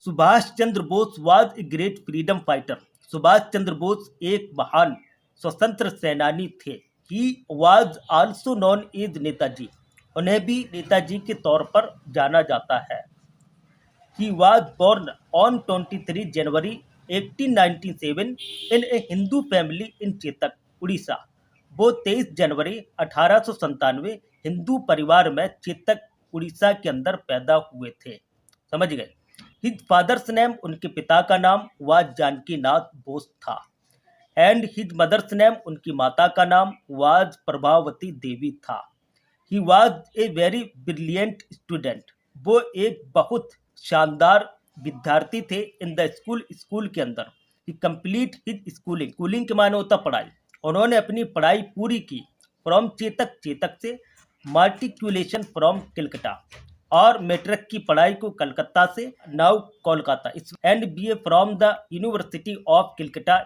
Subhash Chandra Bose was a great freedom fighter. Subhash Chandra Bose एक महान स्वतंत्र सेनानी थे। He was also known as Netaji. उन्हें भी नेताजी के तौर पर जाना जाता है। He was born on 23 January 1897 in a Hindu family in Chetak, Orissa. वो 23 जनवरी 1897 हिंदू परिवार में चेतक, उड़ीसा के अंदर पैदा हुए थे। समझ गए। हिज फादर्स नेम, उनके पिता का नाम वाज जानकी नाथ बोस था। एंड हिज मदर्स नेम, उनकी माता का नाम वाज प्रभावती देवी था। He was a very brilliant student. वो एक बहुत शानदार विद्यार्थी थे। इन द स्कूल के अंदर ही कंप्लीट हिज स्कूलिंग के माने होता पढ़ाई। उन्होंने अपनी पढ़ाई पूरी की फ्रॉम चेतक से, मार्टिकुलेशन फ्रॉम कलकत्ता, और मैट्रिक की पढ़ाई को कलकत्ता से, now Kolkata, and BA from the university of Calcutta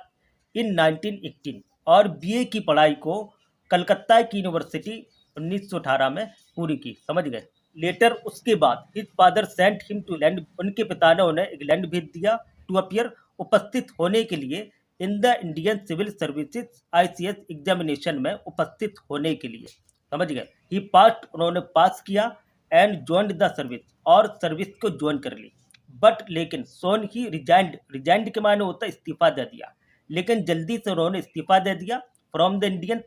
in 1918, और बीए की पढ़ाई को कलकत्ता की यूनिवर्सिटी 1918 में पूरी की। समझ गए। लेटर, उसके बाद his father sent him to land, उनके पिता ने उन्हें इंग्लैंड भेज दिया। टू अपीयर, उपस्थित होने के लिए। In the Indian civil services ICS examination में उपस्थित होने के लिए। समझ गए। ही पास, उन्होंने पास किया। एंड ज्वाइंड द सर्विस, और सर्विस को ज्वाइन कर ली। बट लेकिन सोन ही रिजाइंड के माने होता इस्तीफा दे दिया। लेकिन जल्दी से उन्होंने इस्तीफा दे दिया from the Indian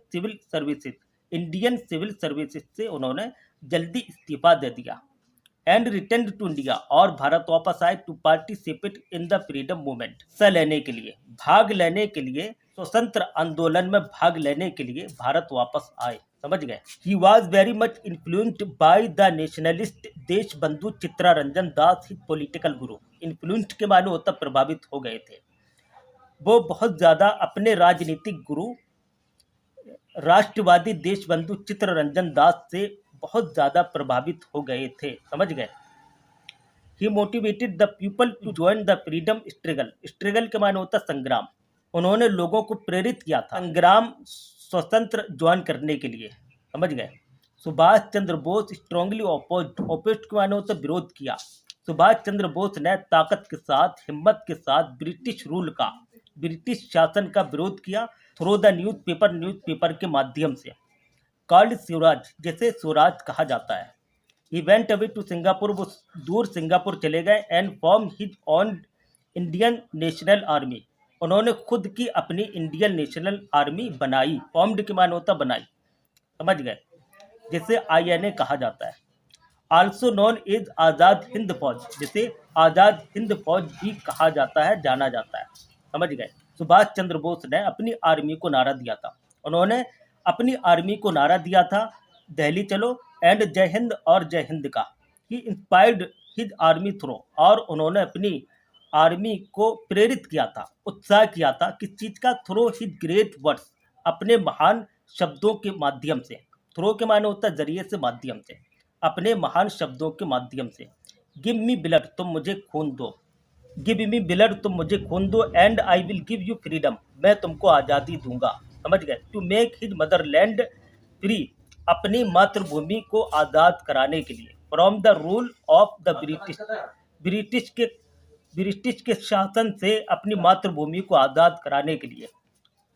civil services से उन्होंने जल्दी इस्तीफा दे दिया। एंड रिटर्न टू इंडिया, और भारत वापस आए। To participate in the freedom movement, हिस्सा लेने के लिए, भाग लेने के लिए, स्वतंत्र आंदोलन में भाग लेने के लिए भारत वापस आए। समझ गए। He was very much influenced by the nationalist देश बंधु चित्तरंजन दास, हिज पॉलिटिकल गुरु। इन्फ्लुएंस्ड के माने होता प्रभावित हो गए थे। वो बहुत ज्यादा अपने राजनीतिक गुरु राष्ट्रवादी देशबंधु चित्तरंजन दास से बहुत ज्यादा प्रभावित हो गए थे। समझ गए। He motivated the people to join the freedom struggle के माने होता संग्राम। उन्होंने लोगों को प्रेरित किया था संग्राम, स्वतंत्र ज्वाइन करने के लिए। समझ गए। सुभाष चंद्र बोस स्ट्रांगली ओपोज्ड के माने होता विरोध किया। सुभाष चंद्र बोस ने ताकत के साथ, हिम्मत के साथ ब्रिटिश शासन का विरोध किया। थ्रू द न्यूज़पेपर के माध्यम से। कॉल्ड स्वराज, जैसे स्वराज कहा जाता है। He went away to Singapore, वो दूर सिंगापुर चले गए। And form his own Indian National Army, उन्होंने खुद की अपनी इंडियन नेशनल आर्मी बनाई। फॉर्म्ड के माने होता बनाई। समझ गए। जैसे INA कहा जाता है। Also known as Azad Hind फौज, जैसे आज़ाद हिंद फौज भी कहा जाता है, जाना जाता है। समझ गए। सुभाष चंद्र बोस ने अपनी आर्मी को नारा दिया था। उन्होंने अपनी आर्मी को नारा दिया था, दिल्ली चलो, एंड जय हिंद और जय हिंद का। ही इंस्पायर्ड हिज आर्मी थ्रू, और उन्होंने अपनी आर्मी को प्रेरित किया था, उत्साह किया था। किस चीज़ का? थ्रू हिज ग्रेट वर्ड्स, अपने महान शब्दों के माध्यम से। थ्रू के माने होता जरिए से, माध्यम से, अपने महान शब्दों के माध्यम से। गिव मी ब्लड, तुम मुझे खून दो। गिव मी ब्लड, तुम मुझे खून दो। And I will give you freedom, मैं तुमको आज़ादी दूंगा। समझ गए। To make his motherland free, अपनी मातृभूमि को आज़ाद कराने के लिए। From the rule of the British के शासन से अपनी मातृभूमि को आज़ाद कराने के लिए।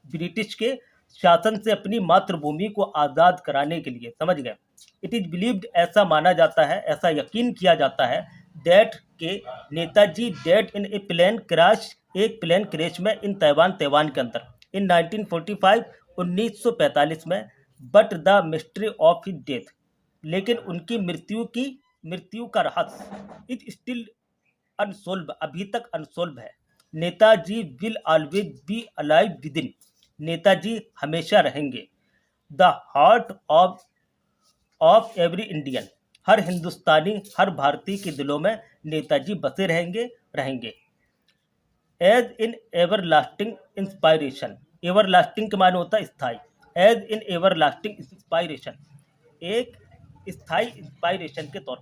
ब्रिटिश के शासन से अपनी मातृभूमि को आज़ाद कराने के लिए। समझ गए। इट इज़ बिलीव्ड, ऐसा माना जाता है, ऐसा यकीन किया जाता है, दैट के नेताजी डेड इन ए प्लेन क्रैश, एक प्लेन क्रैश में इन तैवान के अंदर इन 1945, 1945 में। But the mystery of his death, लेकिन उनकी मृत्यु का रहस्य इज स्टिल अनसोल्व, अभी तक अनसोल्व है। Netaji will always be alive within, Netaji हमेशा रहेंगे। The heart of every Indian, हर हिंदुस्तानी, हर भारतीय के दिलों में नेताजी बसे रहेंगे। As an everlasting inspiration, everlasting के माने होता है स्थायी। As an everlasting inspiration, एक स्थायी इंस्पायरेशन के तौर पर।